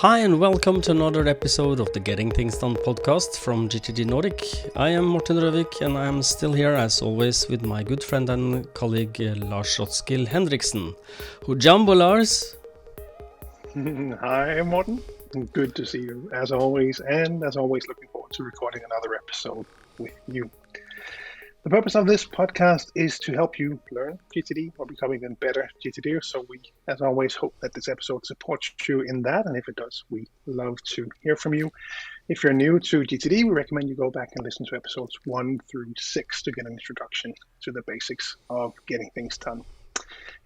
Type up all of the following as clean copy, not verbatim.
Hi and welcome to another episode of the Getting Things Done podcast from GTD Nordic. I am Morten Røvik and I am still here as always with my good friend and colleague Lars Rothschild Henriksen. Hujambo Lars. Hi Morten, good to see you as always, and as always looking forward to recording another episode with you. The purpose of this podcast is to help you learn GTD or becoming a better GTDer. So we, as always, hope that this episode supports you in that. And if it does, we love to hear from you. If you're new to GTD, we recommend you go back and listen to episodes 1 through 6 to get an introduction to the basics of getting things done.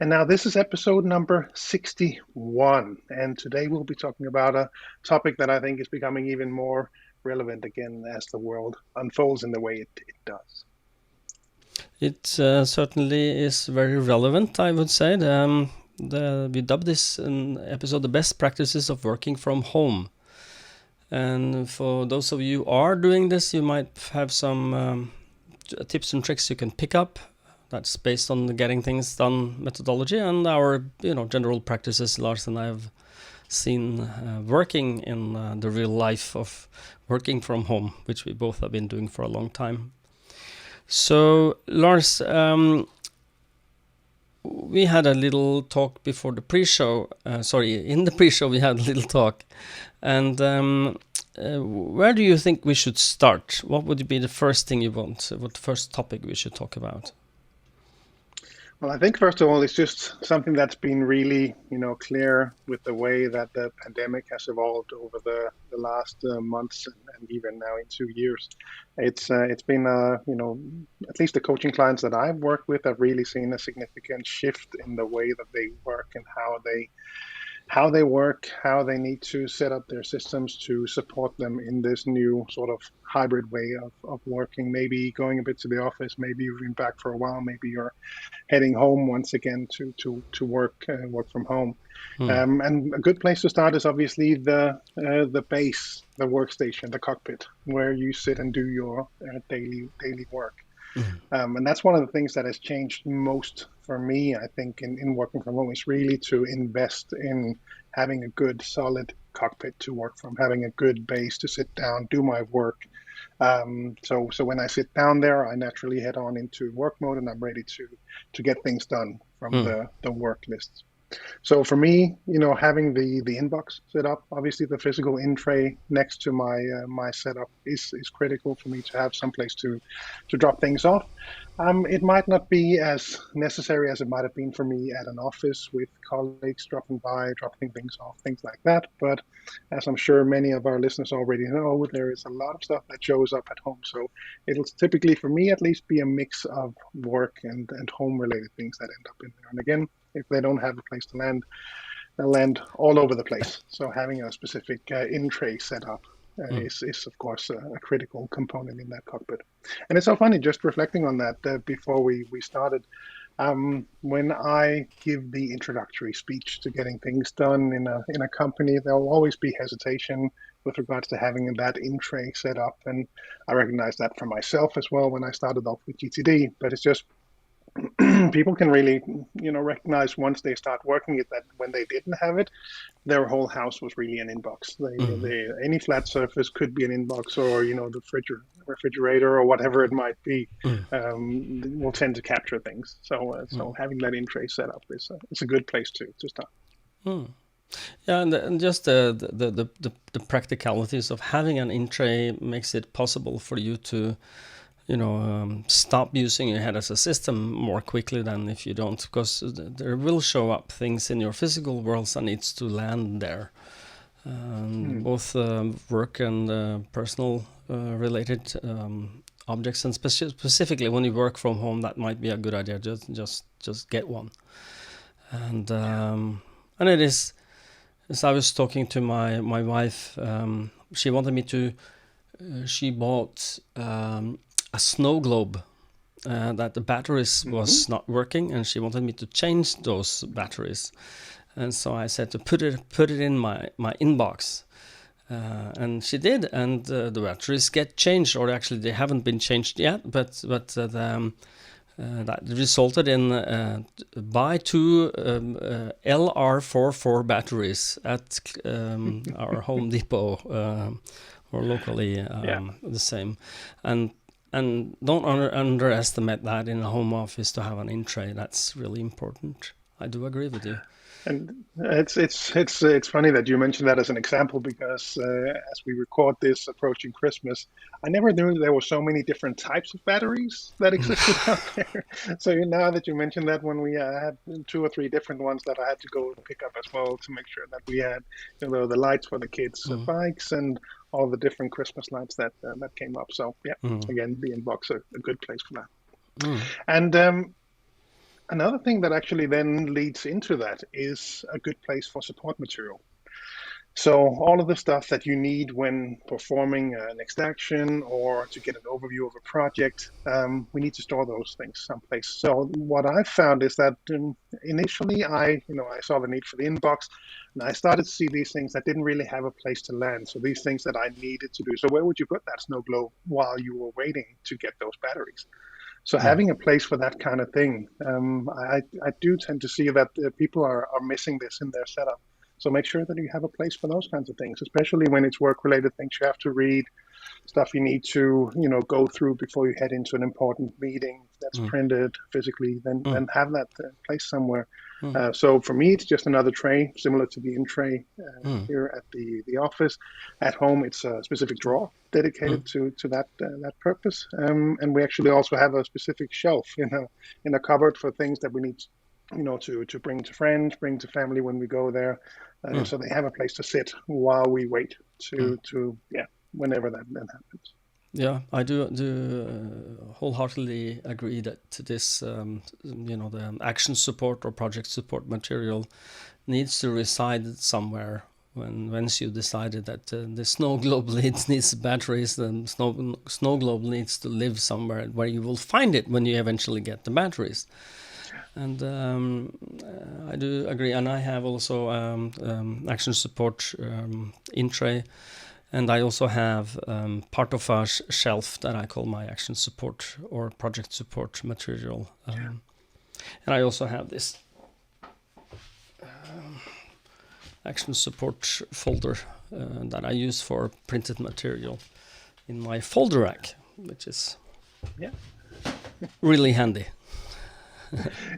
And now this is episode number 61. And today we'll be talking about a topic that I think is becoming even more relevant again as the world unfolds in the way it does. It certainly is very relevant, I would say. We dubbed this episode the best practices of working from home. And for those of you who are doing this, you might have some tips and tricks you can pick up. That's based on the Getting Things Done methodology and our general practices Lars and I have seen working in the real life of working from home, which we both have been doing for a long time. So, Lars, we had a little talk before the pre-show. In the pre-show we had a little talk. And where do you think we should start? What would be the first thing you want? What the first topic we should talk about? Well, I think first of all, it's just something that's been really, clear with the way that the pandemic has evolved over the last months and even now in 2 years. It's been, at least the coaching clients that I've worked with have really seen a significant shift in the way that they work and how they work, how they need to set up their systems to support them in this new sort of hybrid way of working, maybe going a bit to the office, maybe you've been back for a while, maybe you're heading home once again to work from home. And a good place to start is obviously the base, the workstation, the cockpit, where you sit and do your daily work. And that's one of the things that has changed most for me, I think, in working from home, is really to invest in having a good, solid cockpit to work from, having a good base to sit down, do my work. So when I sit down there, I naturally head on into work mode and I'm ready to get things done from the work list. So for me, having the inbox set up, obviously the physical in tray next to my setup is critical for me to have some place to drop things off. It might not be as necessary as it might have been for me at an office with colleagues dropping things off, things like that. But as I'm sure many of our listeners already know, there is a lot of stuff that shows up at home. So it'll typically, for me at least, be a mix of work and home-related things that end up in there. And again, if they don't have a place to land, they'll land all over the place. So having a specific in-tray set up is of course a critical component in that cockpit. And it's so funny, just reflecting on that before we started, when I give the introductory speech to getting things done in a company, there'll always be hesitation with regards to having that in-tray set up. And I recognize that for myself as well when I started off with GTD, but it's just people can really, recognize once they start working it that when they didn't have it, their whole house was really an inbox. Any flat surface could be an inbox, or the refrigerator or whatever it might be will tend to capture things. So having that in tray set up is a good place to start. Yeah, and just the practicalities of having an in tray makes it possible for you to stop using your head as a system more quickly than if you don't, because there will show up things in your physical world that needs to land there. Both work and personal related objects, and specifically when you work from home, that might be a good idea. Just get one. And it is, as I was talking to my wife, she wanted me to. She bought a snow globe that the batteries was not working, and she wanted me to change those batteries. And so I said to put it in my inbox, and she did. And the batteries get changed, or actually they haven't been changed yet. But that resulted in buy 2 LR44 batteries at our Home Depot or locally the same, and don't underestimate that in a home office to have an in-tray. That's really important. I do agree with you. And it's funny that you mentioned that as an example, because as we record this approaching Christmas, I never knew there were so many different types of batteries that existed out there. So now that you mentioned that, when we had 2 or 3 different ones that I had to go pick up as well to make sure that we had, the lights for the kids' bikes and all the different Christmas lights that came up. So again, the inbox a good place for that. And another thing that actually then leads into that is a good place for support material. So all of the stuff that you need when performing a next action or to get an overview of a project, we need to store those things someplace. So what I found is that initially I saw the need for the inbox, and I started to see these things that didn't really have a place to land. So these things that I needed to do. So where would you put that snow globe while you were waiting to get those batteries? So having a place for that kind of thing, I do tend to see that people are missing this in their setup. So make sure that you have a place for those kinds of things, especially when it's work-related things you have to read, stuff you need to go through before you head into an important meeting that's printed physically. Then have that place somewhere. So for me, it's just another tray, similar to the in-tray here at the office. At home, it's a specific drawer dedicated to that purpose. And we actually also have a specific shelf in a cupboard for things that we need to bring to friends, bring to family when we go there. So they have a place to sit while we wait whenever that happens. Yeah, I do wholeheartedly agree that this, the action support or project support material needs to reside somewhere. Once you decided that the snow globe needs batteries, then snow globe needs to live somewhere where you will find it when you eventually get the batteries. And I do agree, and I have also action support in tray, and I also have part of a shelf that I call my action support or project support material, and I also have this action support folder that I use for printed material in my folder rack, which is really handy.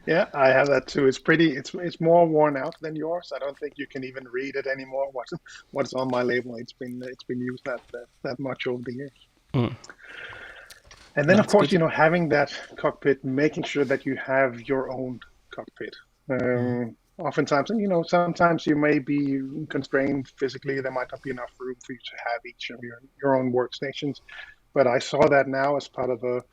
Yeah, I have that too. It's more worn out than yours. I don't think you can even read it anymore. What's on my label? It's been used that much over the years. And then that's of course, good. Having that cockpit, making sure that you have your own cockpit. Oftentimes, and sometimes you may be constrained physically. There might not be enough room for you to have each of your own workstations. But I saw that now as part of a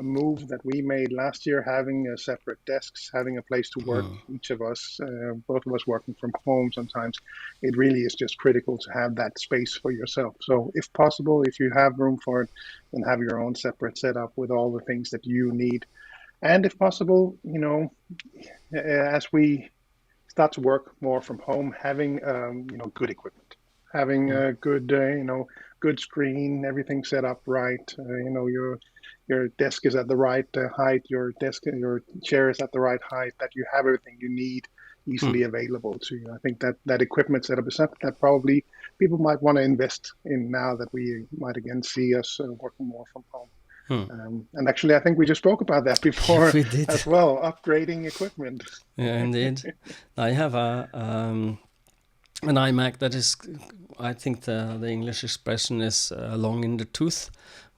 move that we made last year, having separate desks, having a place to work, each of us, both of us working from home sometimes. It really is just critical to have that space for yourself. So if possible, if you have room for it, then have your own separate setup with all the things that you need. And if possible, as we start to work more from home, having good equipment, having a good good screen, everything set up right. Your desk is at the right height. Your chair is at the right height. That you have everything you need easily available to you. I think that equipment setup is something that probably people might want to invest in now that we might again see us working more from home. And actually, I think we just spoke about that before as well, upgrading equipment. Yeah, indeed. I have an iMac that is, I think the English expression is long in the tooth,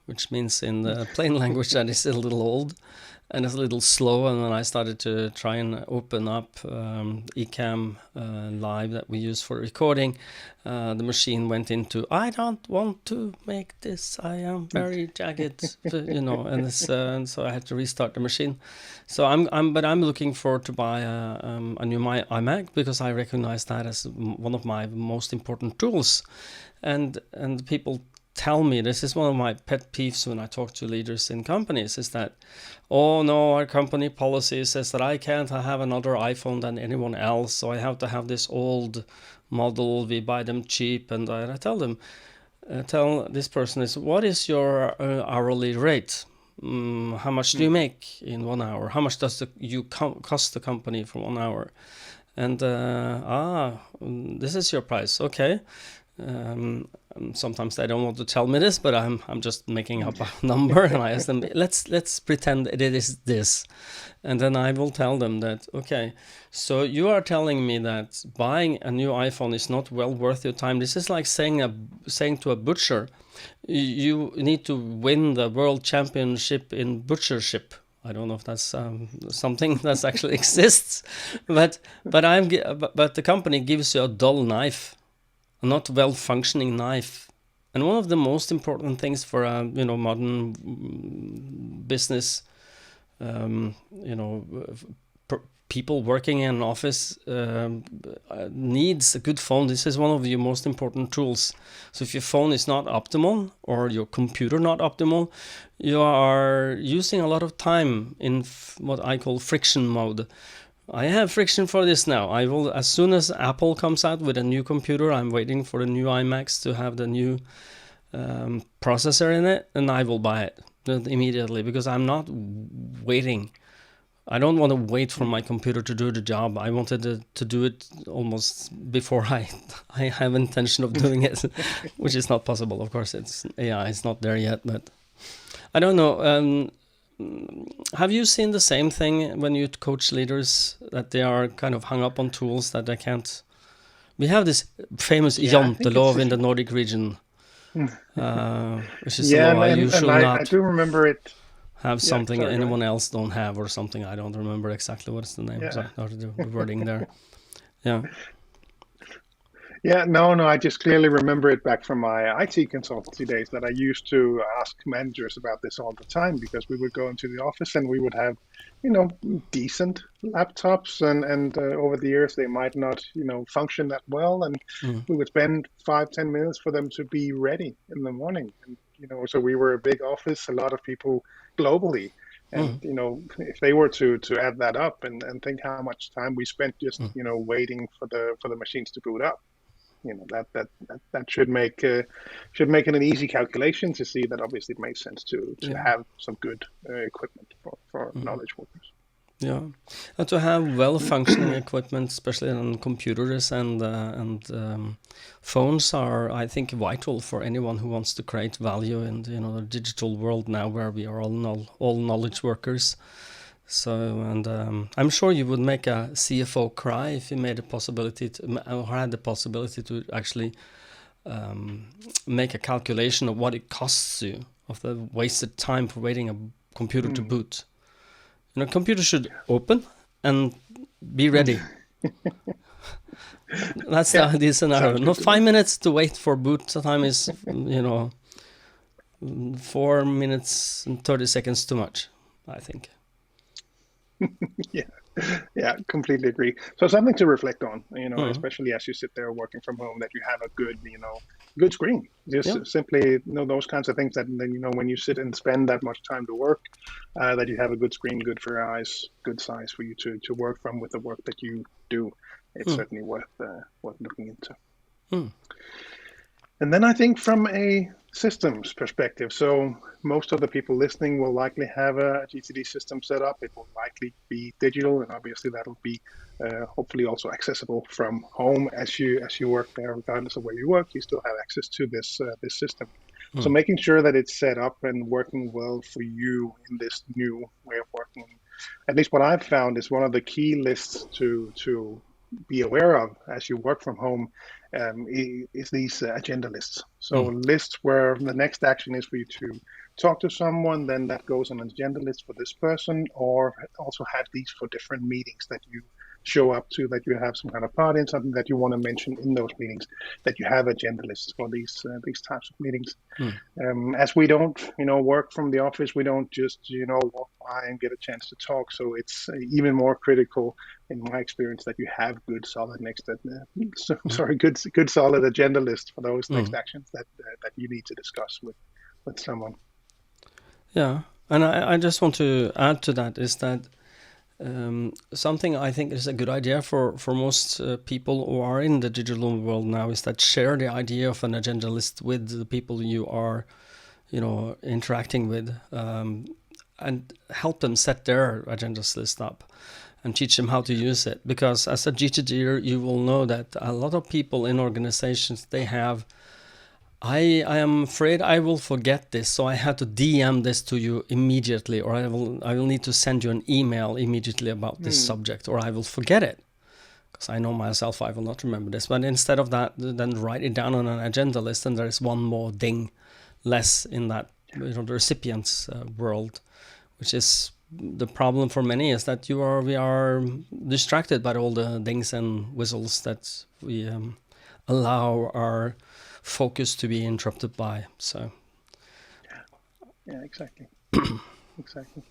which means in the plain language that it's a little old and it's a little slow. And when I started to try and open up Ecamm Live that we use for recording, the machine went into, I don't want to make this, I am very jagged, and so I had to restart the machine. So I'm looking forward to buy a new iMac, because I recognize that as one of my most important tools. And people tell me, this is one of my pet peeves when I talk to leaders in companies, is that, oh no, our company policy says that I can't have another iPhone than anyone else, so I have to have this old model, we buy them cheap. And I tell them, tell this person is, what is your hourly rate? How much do you make in 1 hour? How much does you cost the company for 1 hour? And this is your price. Okay. Sometimes they don't want to tell me this, but I'm just making up a number, and I ask them, let's pretend it is this, and then I will tell them that, okay, so you are telling me that buying a new iPhone is not well worth your time. This is like saying to a butcher, you need to win the world championship in butchership. I don't know if that's something that actually exists, but the company gives you a dull knife, a not well-functioning knife. And one of the most important things for a modern business, people working in an office needs a good phone. This is one of your most important tools. So if your phone is not optimal or your computer not optimal, you are using a lot of time in what I call friction mode. I have friction for this now. I will, as soon as Apple comes out with a new computer, I'm waiting for the new iMacs to have the new processor in it, and I will buy it immediately, because I'm not waiting. I don't want to wait for my computer to do the job. I wanted to do it almost before I have intention of doing it, which is not possible. Of course, it's AI. It's not there yet, but I don't know. Have you seen the same thing when you coach leaders, that they are kind of hung up on tools that they can't? We have this famous jantelov in the Nordic region, which is a law you should not I do remember it. Have something anyone else don't have, or something. I don't remember exactly what's the name. So the wording there. Yeah. Yeah, no, I just clearly remember it back from my IT consultancy days, that I used to ask managers about this all the time, because we would go into the office and we would have, decent laptops, and over the years they might not, function that well, and we would spend 5-10 minutes for them to be ready in the morning. And, so we were a big office, a lot of people globally. And, if they were to add that up and think how much time we spent just, waiting for the machines to boot up, that should make it an easy calculation to see that obviously it makes sense to have some good equipment for knowledge workers. Yeah, and to have well-functioning equipment, especially on computers and phones, are, I think, vital for anyone who wants to create value in the digital world now, where we are all knowledge workers. So, and I'm sure you would make a CFO cry if you made a possibility or had the possibility to actually make a calculation of what it costs you, of the wasted time for waiting a computer to boot. A computer should open and be ready. That's the ideal scenario. Not 5 minutes to wait for boot time is, 4 minutes and 30 seconds too much, I think. Yeah, completely agree. So something to reflect on, especially as you sit there working from home, that you have a good, good screen. Just simply, those kinds of things that then, when you sit and spend that much time to work, that you have a good screen, good for your eyes, good size for you to work from with the work that you do. It's certainly worth looking into. And then I think from a systems perspective, so most of the people listening will likely have a GTD system set up. It will likely be digital, and obviously that'll be hopefully also accessible from home as you work there. Regardless of where you work, you still have access to this system. So making sure that it's set up and working well for you in this new way of working, at least what I've found is one of the key lists to be aware of as you work from home is these agenda lists. So lists where the next action is for you to talk to someone, then that goes on an agenda list for this person, or also have these for different meetings that you show up to, that you have some kind of part in, something that you want to mention in those meetings, that you have agenda lists for these types of meetings. As we don't, work from the office, we don't just, walk by and get a chance to talk. So it's even more critical, in my experience, that you have good solid good solid agenda list for those next actions that you need to discuss with someone. Yeah, and I just want to add to that is that something I think is a good idea for most people who are in the digital world now is that share the idea of an agenda list with the people you are, interacting with. and help them set their agendas list up and teach them how to use it. Because as a GTDer, you will know that a lot of people in organizations, they have, I am afraid I will forget this, so I have to DM this to you immediately, or I will need to send you an email immediately about this subject, or I will forget it. Because I know myself, I will not remember this. But instead of that, then write it down on an agenda list, and there is one more ding less in that, the recipient's world, which is the problem for many, is that we are distracted by all the dings and whistles that we allow our focus to be interrupted by. So yeah, exactly. Exactly.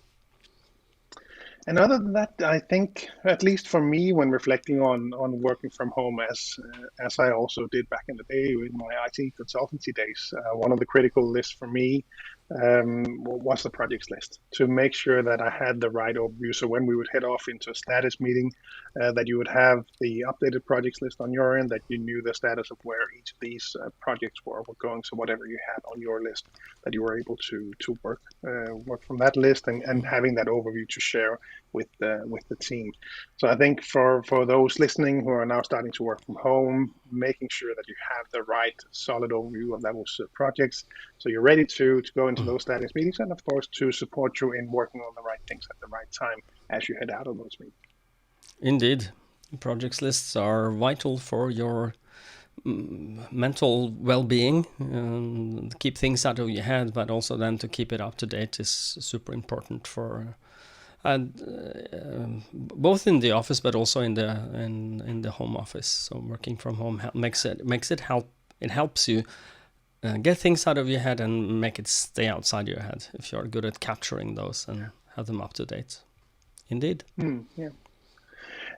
And other than that, I think, at least for me, when reflecting on working from home, as I also did back in the day in my IT consultancy days, one of the critical lists for me was the projects list, to make sure that I had the right overview. So when we would head off into a status meeting, that you would have the updated projects list on your end, that you knew the status of where each of these projects were going. So whatever you had on your list, that you were able to work from that list, and having that overview to share with the team. So I think for those listening who are now starting to work from home, making sure that you have the right solid overview of those projects, so you're ready to go into those status meetings, and of course to support you in working on the right things at the right time as you head out of those meetings. Indeed, projects lists are vital for your mental well-being, and keep things out of your head, but also then to keep it up to date is super important for both in the office but also in the home office. So working from home it helps you get things out of your head and make it stay outside your head if you're good at capturing those and have them up to date. Indeed. Yeah.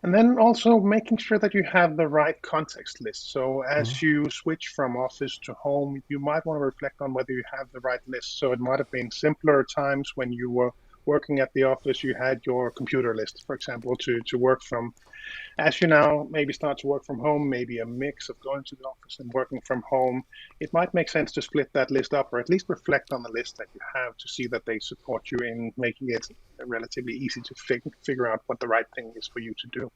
And then also making sure that you have the right context list. So as you switch from office to home, you might want to reflect on whether you have the right list. So it might have been simpler times when you were working at the office, you had your computer list, for example, to work from. As you now maybe start to work from home, maybe a mix of going to the office and working from home, it might make sense to split that list up, or at least reflect on the list that you have to see that they support you in making it relatively easy to figure out what the right thing is for you to do.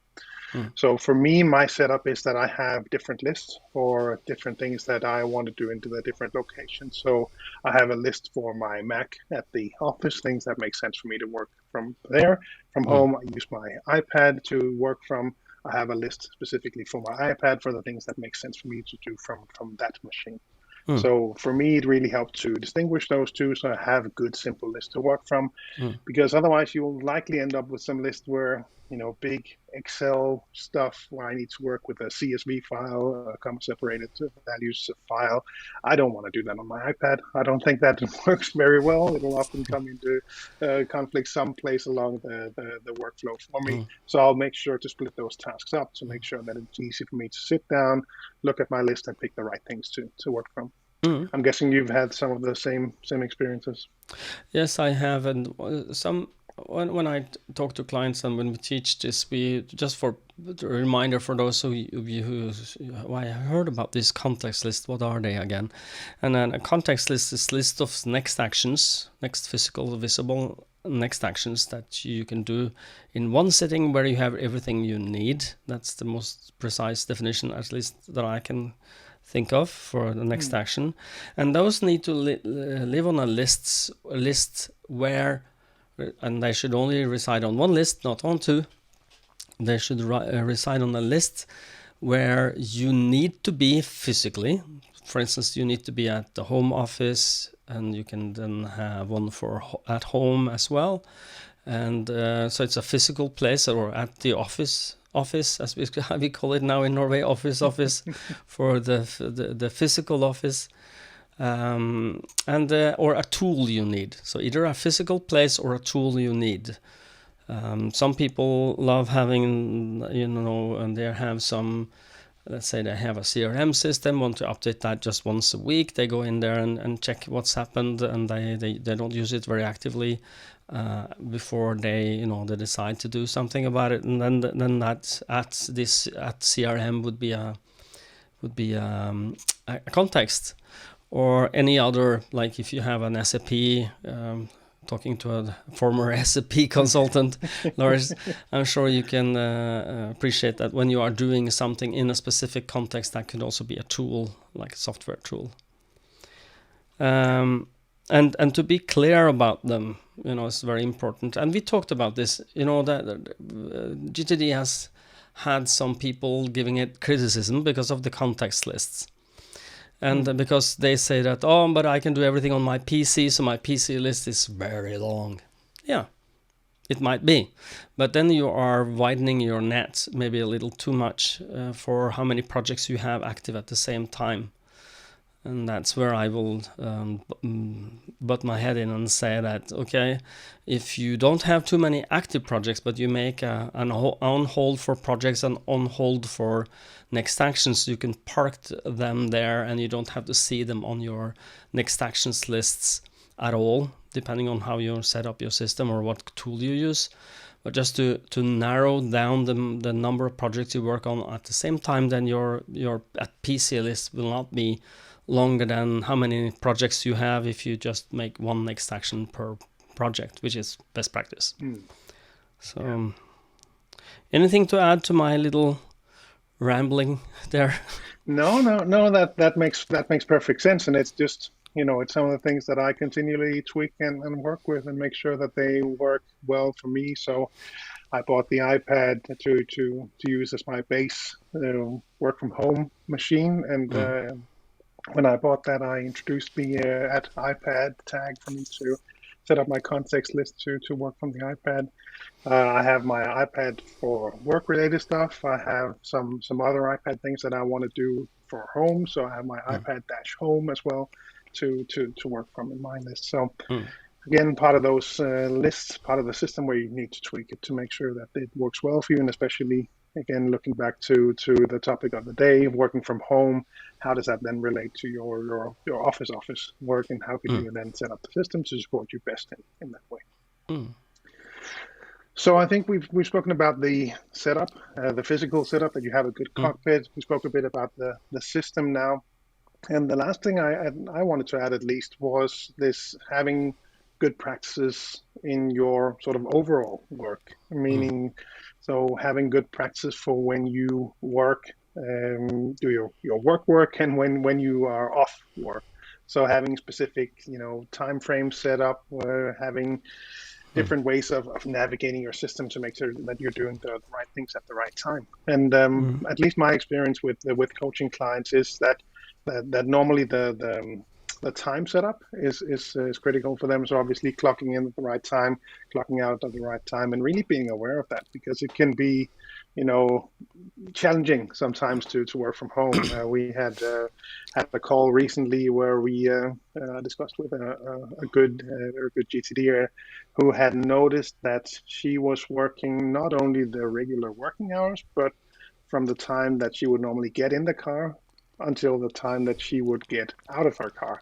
So for me, my setup is that I have different lists for different things that I want to do into the different locations. So I have a list for my Mac at the office, things that make sense for me to work from there. From home, I use my iPad to work from. I have a list specifically for my iPad for the things that make sense for me to do from that machine. So for me, it really helped to distinguish those two, so I have a good, simple list to work from, because otherwise you'll likely end up with some list where, big Excel stuff where I need to work with a CSV file, a comma separated values file. I don't want to do that on my iPad. I don't think that works very well. It'll often come into conflict someplace along the workflow for me. So I'll make sure to split those tasks up to make sure that it's easy for me to sit down, look at my list, and pick the right things to work from. I'm guessing you've had some of the same experiences. Yes, I have, and when I talk to clients and when we teach this, we just for a reminder for those of you who I heard about this context list. What are they again? And then a context list is a list of next actions, next physical, visible next actions that you can do in one sitting where you have everything you need. That's the most precise definition, at least that I can think of for the next action. And those need to live on a list where, and they should only reside on one list, not on two. They should reside on a list where you need to be physically. For instance, you need to be at the home office, and you can then have one for at home as well. And so it's a physical place, or at the office as we call it now in Norway, office for the physical office. And or a tool you need. So either a physical place or a tool you need. Some people love having, and they have some, let's say they have a CRM system, want to update that just once a week. They go in there and check what's happened, and they don't use it very actively before they decide to do something about it. And then that at CRM would be a context. Or any other, like if you have an SAP talking to a former SAP consultant, Lars, I'm sure you can appreciate that when you are doing something in a specific context, that could also be a tool, like a software tool. And to be clear about them, is very important. And we talked about this, that GTD has had some people giving it criticism because of the context lists. And because they say that, but I can do everything on my PC, so my PC list is very long. Yeah, it might be. But then you are widening your net maybe a little too much for how many projects you have active at the same time. And that's where I will butt my head in and say that, okay, if you don't have too many active projects, but you make an on hold for projects and on hold for next actions, you can park them there and you don't have to see them on your next actions lists at all, depending on how you set up your system or what tool you use. But just to narrow down the number of projects you work on at the same time, then your PC list will not be longer than how many projects you have if you just make one next action per project, which is best practice. So anything to add to my little rambling there? No, that makes perfect sense. And it's just, it's some of the things that I continually tweak and work with and make sure that they work well for me. So I bought the iPad to use as my base work from home machine. And when I bought that, I introduced the iPad tag for me to set up my context list to work from the iPad. I have my iPad for work-related stuff. I have some other iPad things that I want to do for home. So I have my iPad-home as well to work from in my list. So again, part of those lists, part of the system where you need to tweak it to make sure that it works well for you, and especially again, looking back to the topic of the day, working from home, how does that then relate to your office work, and how can you then set up the system to support you best in that way? So I think we've spoken about the setup, the physical setup, that you have a good cockpit. We spoke a bit about the system now. And the last thing I wanted to add at least was this having good practices in your sort of overall work, meaning so having good practice for when you work, do your work, and when you are off work. So having specific, time frames set up, having different ways of navigating your system to make sure that you're doing the right things at the right time. And at least my experience with coaching clients is that normally the time setup is critical for them. So obviously clocking in at the right time, clocking out at the right time, and really being aware of that, because it can be, challenging sometimes to work from home. We had a call recently where we discussed with a very good GTDer who had noticed that she was working not only the regular working hours, but from the time that she would normally get in the car until the time that she would get out of her car,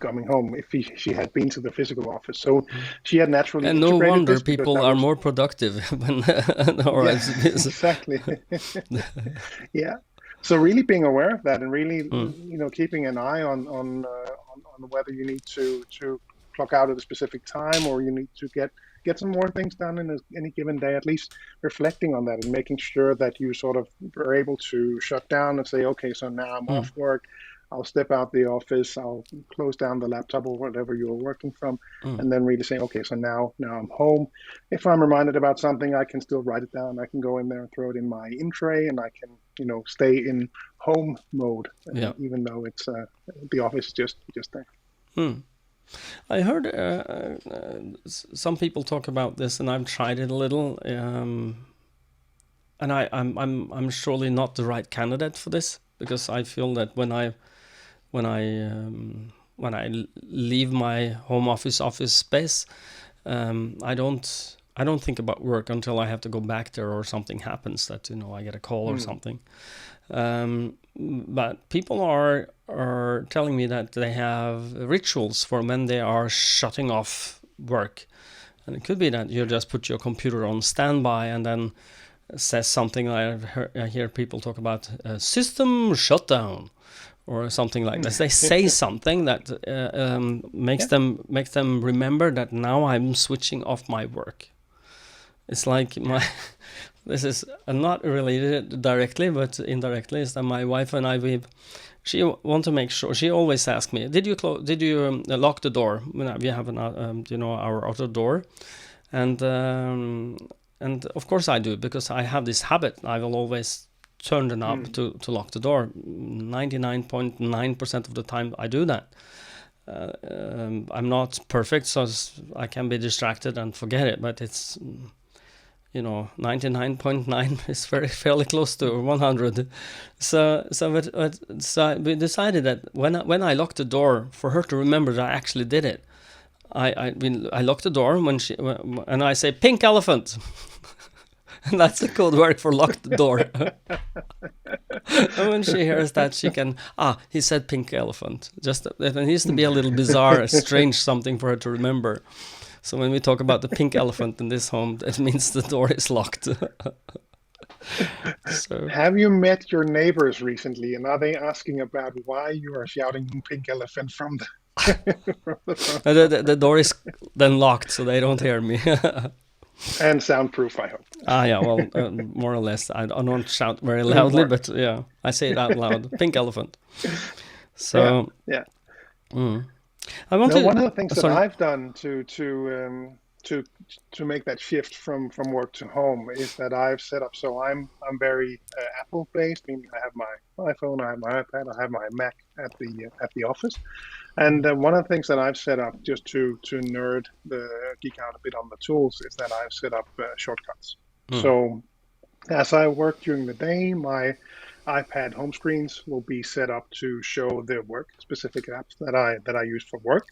coming home, if she had been to the physical office. So she had naturally and no wonder this people are more productive when exactly. Yeah. So really being aware of that, and really keeping an eye on whether you need to clock out at a specific time, or you need to get some more things done in any given day, at least reflecting on that and making sure that you sort of are able to shut down and say, okay, so now I'm off work, I'll step out the office, I'll close down the laptop or whatever you're working from, and then really say, okay, so now I'm home. If I'm reminded about something, I can still write it down. I can go in there and throw it in my in tray, and I can, stay in home mode, even though it's the office is just there. I heard some people talk about this, and I've tried it a little, and I'm surely not the right candidate for this, because I feel that when I leave my home office space, I don't think about work until I have to go back there, or something happens that I get a call or something. But people are telling me that they have rituals for when they are shutting off work, and it could be that you just put your computer on standby, and then says something. I hear people talk about system shutdown or something like this. They say something that makes them remember that now I'm switching off my work. It's like this is not related directly, but indirectly, is that my wife and I, she want to make sure. She always asks me, "Did you lock the door?" We have our outer door, and of course I do, because I have this habit. I will always turn the knob to lock the door. 99.9% of the time I do that. I'm not perfect, so I can be distracted and forget it, but it's 99.9 is fairly close to 100. So we decided that when I locked the door, for her to remember that I actually did it, I locked the door and I say pink elephant. And that's the code word for lock the door. And when she hears that, she can, he said pink elephant. It needs to be a little bizarre, strange something for her to remember. So when we talk about the pink elephant in this home, that means the door is locked. So. Have you met your neighbors recently, and are they asking about why you are shouting pink elephant from the the door is then locked, so they don't hear me. And soundproof, I hope. Yeah, well, more or less. I don't shout very loudly, but yeah, I say it out loud. Pink elephant. So yeah. One of the things that I've done to make that shift from work to home is that I've set up. So I'm very Apple based. Meaning I have my iPhone, I have my iPad, I have my Mac at the office. And one of the things that I've set up, just to geek out a bit on the tools, is that I've set up shortcuts. So as I work during the day, my iPad home screens will be set up to show the work specific apps that I use for work.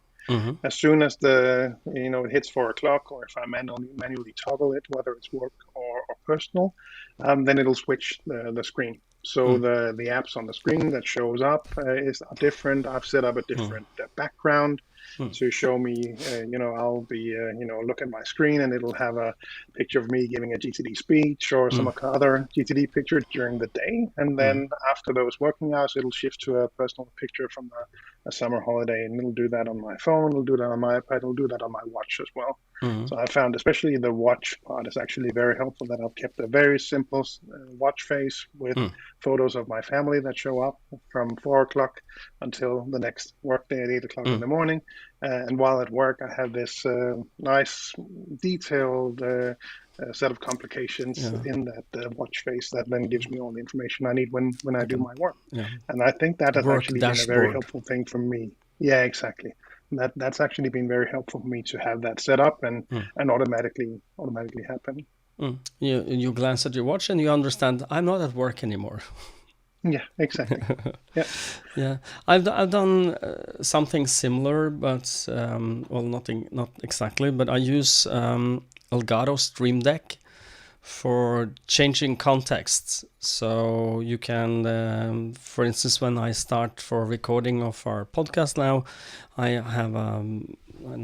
As soon as it hits 4 o'clock, or if I manually toggle it, whether it's work or personal, then it'll switch the screen. So the apps on the screen that shows up are different. I've set up a different background to show me, I'll be, look at my screen and it'll have a picture of me giving a GTD speech or some other GTD picture during the day. And then after those working hours, it'll shift to a personal picture from a summer holiday, and it'll do that on my phone, it'll do that on my iPad, it'll do that on my watch as well. So I found especially the watch part is actually very helpful, that I've kept a very simple watch face with photos of my family that show up from 4 o'clock until the next work day at 8 o'clock in the morning. And while at work, I have this nice detailed set of complications in that watch face that then gives me all the information I need when I do my work. And I think that has actually been a very helpful thing for me. Yeah, exactly. That's actually been very helpful for me to have that set up and automatically happen. You glance at your watch and you understand I'm not at work anymore. Yeah, exactly. Yeah. I've done something similar, but not exactly. But I use Elgato Stream Deck for changing contexts. So you can, for instance, when I start for recording of our podcast now, I have and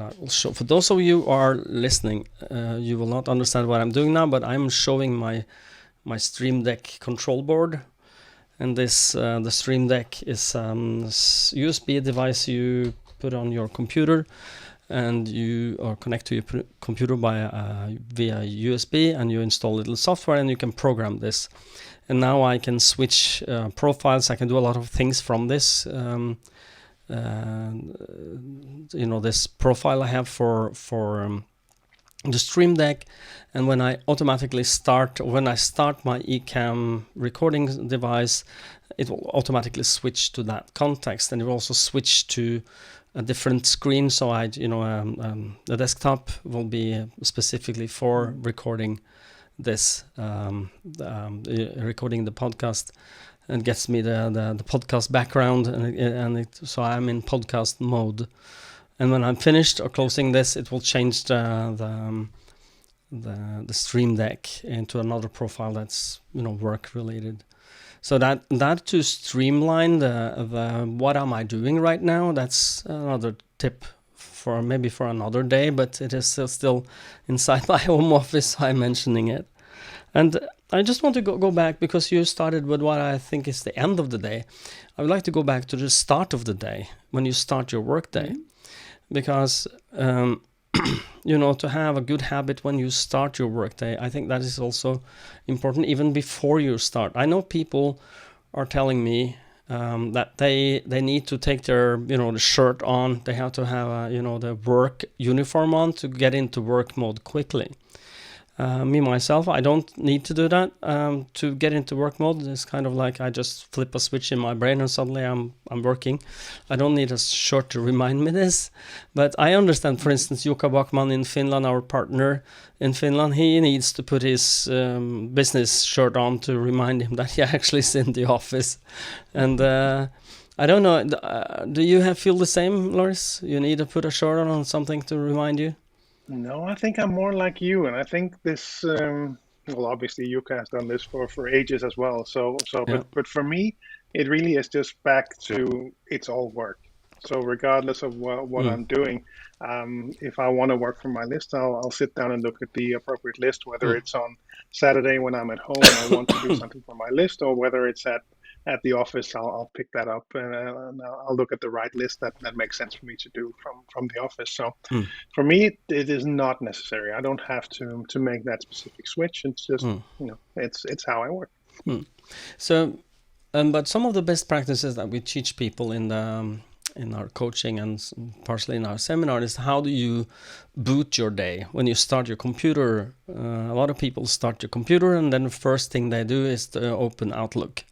I will show, for those of you who are listening, you will not understand what I'm doing now, but I'm showing my Stream Deck control board. And this the Stream Deck is USB device you put on your computer, and you are connect to your computer via USB, and you install a little software, and you can program this. And now I can switch profiles. I can do a lot of things from this. This profile I have for the Stream Deck, and when I start my Ecamm recording device, it will automatically switch to that context, and it will also switch to a different screen. So the desktop will be specifically for recording this, recording the podcast, and gets me the podcast background, so I'm in podcast mode. And when I'm finished or closing this, it will change the Stream Deck into another profile that's work related. So that to streamline the what am I doing right now, that's another tip for another day, but it is still inside my home office, so I'm mentioning it. And I just want to go back, because you started with what I think is the end of the day. I would like to go back to the start of the day, when you start your work day. Because, to have a good habit when you start your work day, I think that is also important, even before you start. I know people are telling me that they need to take their, the shirt on. They have to have, the work uniform on to get into work mode quickly. Me, myself, I don't need to do that to get into work mode. It's kind of like I just flip a switch in my brain and suddenly I'm working. I don't need a shirt to remind me this. But I understand, for instance, Jukka Bachman in Finland, our partner in Finland, he needs to put his business shirt on to remind him that he actually is in the office. And I don't know, do you feel the same, Lars? You need to put a shirt on something to remind you? No, I think I'm more like you, and I think this. Well, obviously, Yuka has done this for ages as well. Yeah. But for me, it really is just back to it's all work. So regardless of what Mm. I'm doing, if I want to work from my list, I'll sit down and look at the appropriate list, whether Mm. it's on Saturday when I'm at home and I want to do something for my list, or whether it's at the office. I'll pick that up and I'll look at the right list that makes sense for me to do from the office. So Mm. for me, it is not necessary. I don't have to make that specific switch. It's just Mm. it's how I work. Mm. So, but some of the best practices that we teach people in our coaching and partially in our seminar is, how do you boot your day when you start your computer? A lot of people start your computer and then the first thing they do is to open Outlook.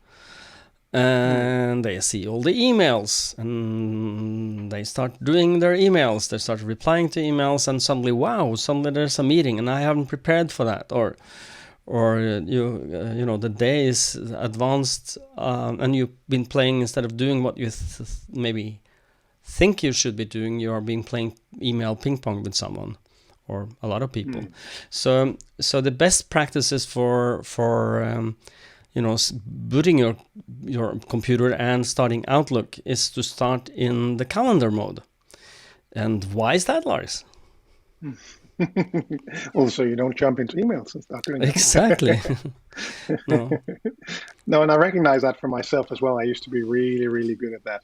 And they see all the emails and they start doing their emails. They start replying to emails and suddenly there's a meeting and I haven't prepared for that. Or the day is advanced and you've been playing, instead of doing what you maybe think you should be doing, you are being playing email ping pong with someone or a lot of people. So the best practices for booting your computer and starting Outlook is to start in the calendar mode. And why is that, Lars? Also, you don't jump into emails and start doing that. Exactly. No. No, and I recognize that for myself as well. I used to be really, really good at that.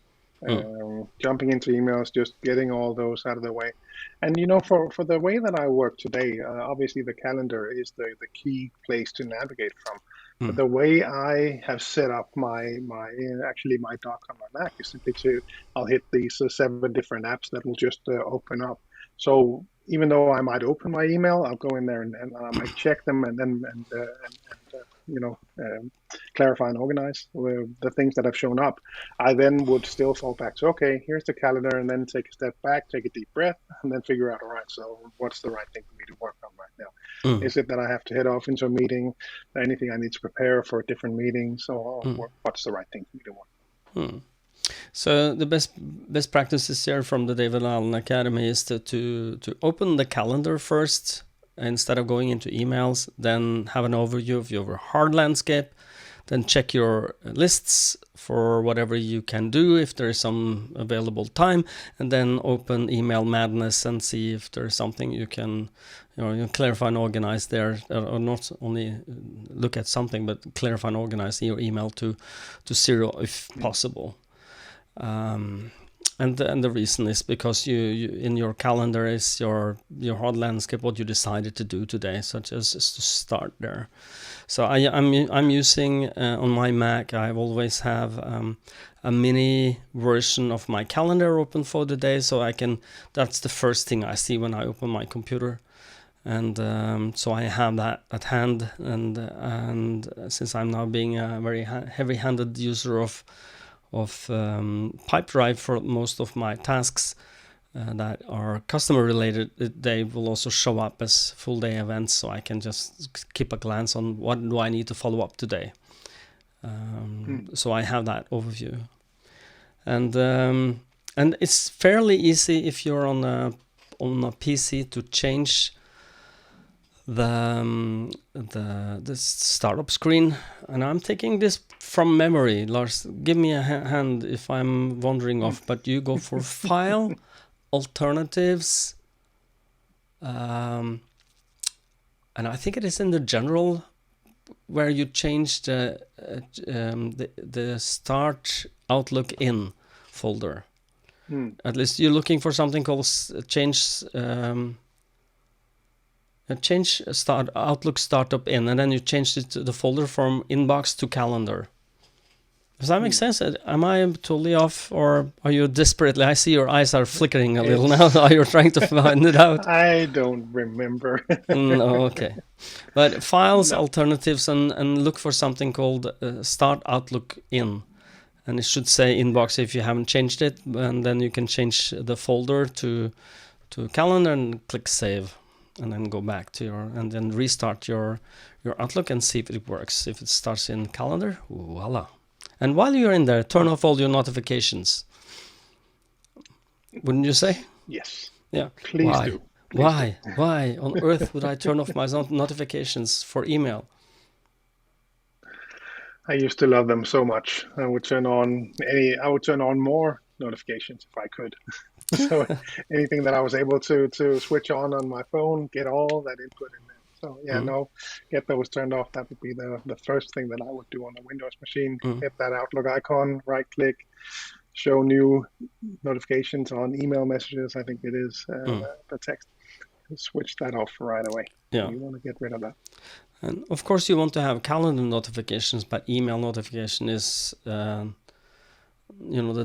Jumping into emails, just getting all those out of the way. And for the way that I work today, obviously the calendar is the key place to navigate from. But the way I have set up my dock on my Mac is simply I'll hit these 7 different apps that will just open up. So even though I might open my email, I'll go in there and I might check them and then clarify and organize the things that have shown up. I then would still fall back to, okay, here's the calendar, and then take a step back, take a deep breath, and then figure out, all right, so what's the right thing for me to work on right now? Is it that I have to head off into a meeting? Anything I need to prepare for a different meeting? So what's the right thing for me to work on? So the best practices here from the David Allen Academy is to open the calendar first instead of going into emails, then have an overview of your hard landscape, then check your lists for whatever you can do if there is some available time, and then open Email Madness and see if there's something you can clarify and organize there, or not only look at something but clarify and organize your email to 0 if possible. And the reason is because you in your calendar is your hard landscape, what you decided to do today, such as to start there. So I'm using on my Mac, I always have a mini version of my calendar open for the day, so that's the first thing I see when I open my computer. And so I have that at hand, and since I'm now being a very heavy-handed user of Pipedrive for most of my tasks that are customer related, they will also show up as full day events, so I can just keep a glance on what do I need to follow up today. So I have that overview, and it's fairly easy if you're on a PC to change the startup screen. And I'm taking this from memory. Lars, give me a hand if I'm wandering off, but you go for File, Alternatives, and I think it is in the General where you change the start Outlook in folder. At least you're looking for something called change start Outlook startup in, and then you change it to the folder from inbox to calendar. Does that make sense? Am I totally off, or are you desperately? I see your eyes are flickering a little now. Are you trying to find it out? I don't remember. No, okay. But files, alternatives, and look for something called Start Outlook in. And it should say inbox if you haven't changed it. And then you can change the folder to calendar and click save. And then go back to and then restart your Outlook and see if it works. If it starts in calendar, voila. And while you're in there, turn off all your notifications. Wouldn't you say? Yes. Yeah. Please do. Why on earth would I turn off my notifications for email? I used to love them so much. I would turn on more notifications if I could. So anything that I was able to switch on my phone, get all that input in there. So get those turned off. That would be the first thing that I would do on a Windows machine. Hit that Outlook icon, right click, show new notifications on email messages. I think it is the text. Switch that off right away. Yeah, you want to get rid of that. And of course, you want to have calendar notifications, but email notification is the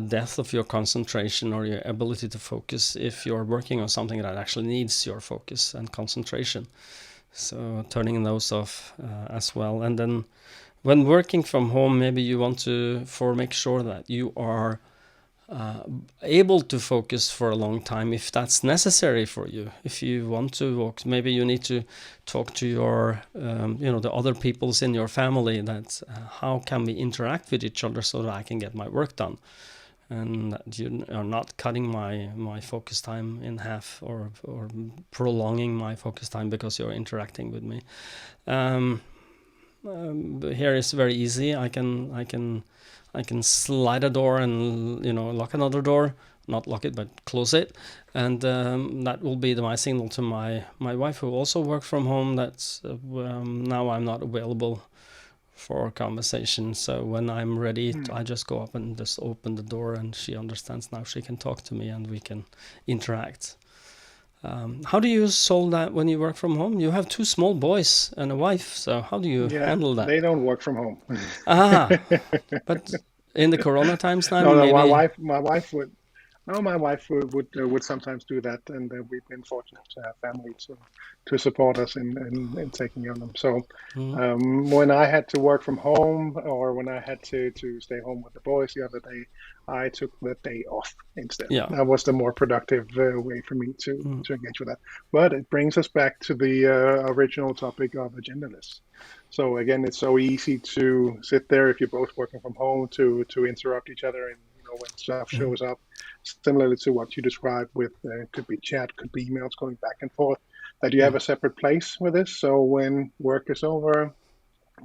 death of your concentration or your ability to focus if you're working on something that actually needs your focus and concentration. So turning those off as well. And then when working from home, maybe you want to make sure that you are able to focus for a long time if that's necessary for you. If you want to walk, maybe you need to talk to your the other peoples in your family, that how can we interact with each other so that I can get my work done, and that you are not cutting my focus time in half or prolonging my focus time because you're interacting with me. Here is very easy. I can slide a door and lock another door, not lock it but close it, and that will be my signal to my wife, who also works from home, that now I'm not available for conversation. So when I'm ready, I just go up and just open the door, and she understands now. She can talk to me and we can interact. How do you solve that when you work from home? You have two small boys and a wife, so how do you handle that? They don't work from home. But in the Corona times now, no, maybe... my wife would. No, my wife would sometimes do that, and we've been fortunate to have family to support us in taking care of them. So when I had to work from home, or when I had to stay home with the boys the other day, I took the day off instead. Yeah. That was the more productive way for me to engage with that. But it brings us back to the original topic of agenda lists. So again, it's so easy to sit there if you're both working from home to interrupt each other, and when stuff shows up, similarly to what you described with could be chat, could be emails going back and forth, that you have a separate place with this. So when work is over,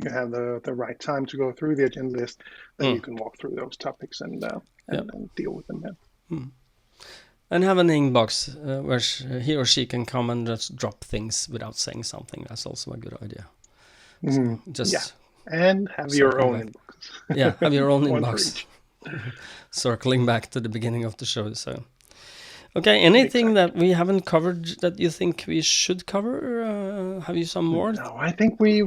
you have the right time to go through the agenda list, then you can walk through those topics and deal with them then. And have an inbox where he or she can come and just drop things without saying something. That's also a good idea. So and have your own inbox. Have your own inbox. Circling back to the beginning of the show. So, okay, anything that we haven't covered that you think we should cover? Have you some more? No, I think we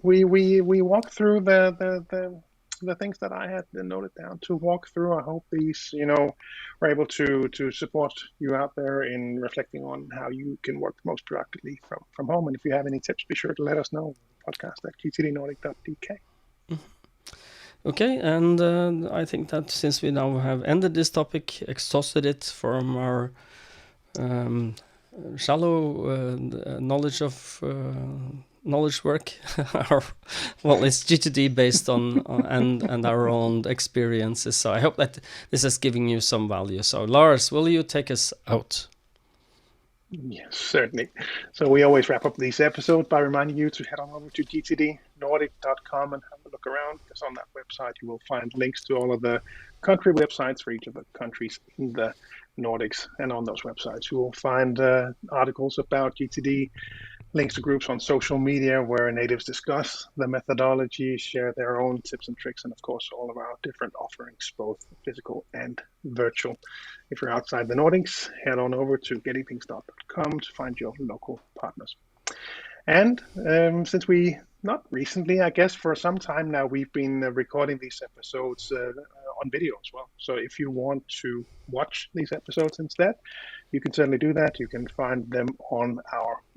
walked through the things that I had noted down to walk through. I hope these are able to support you out there in reflecting on how you can work most productively from home. And if you have any tips, be sure to let us know. Podcast at gtdnordic.dk. Okay, and I think that since we now have ended this topic, exhausted it from our shallow knowledge of knowledge work, it's GTD based on and our own experiences. So I hope that this is giving you some value. So Lars, will you take us out? Yes, certainly. So we always wrap up these episodes by reminding you to head on over to gtdnordic.com and have a look around, because on that website you will find links to all of the country websites for each of the countries in the Nordics. And on those websites you will find articles about GTD, links to groups on social media where natives discuss the methodology, share their own tips and tricks, and of course all of our different offerings, both physical and virtual. If you're outside the Nordics, head on over to gettingthingstart.com to find your local partners. And since we, not recently, I guess for some time now, we've been recording these episodes on video as well. So if you want to watch these episodes instead, you can certainly do that. You can find them on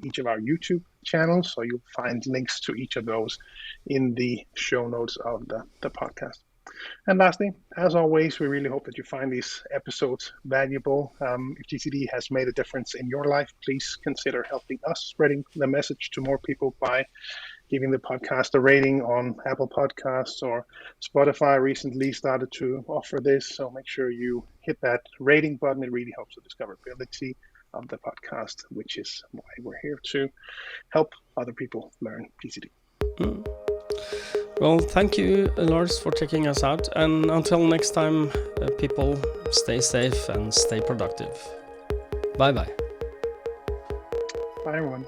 each of our YouTube channels. So you'll find links to each of those in the show notes of the podcast. And lastly, as always, we really hope that you find these episodes valuable. If GTD has made a difference in your life, please consider helping us spreading the message to more people by giving the podcast a rating on Apple Podcasts, or Spotify recently started to offer this. So make sure you hit that rating button. It really helps the discoverability of the podcast, which is why we're here to help other people learn GTD. Well, thank you, Lars, for taking us out. And until next time, people, stay safe and stay productive. Bye-bye. Bye, everyone.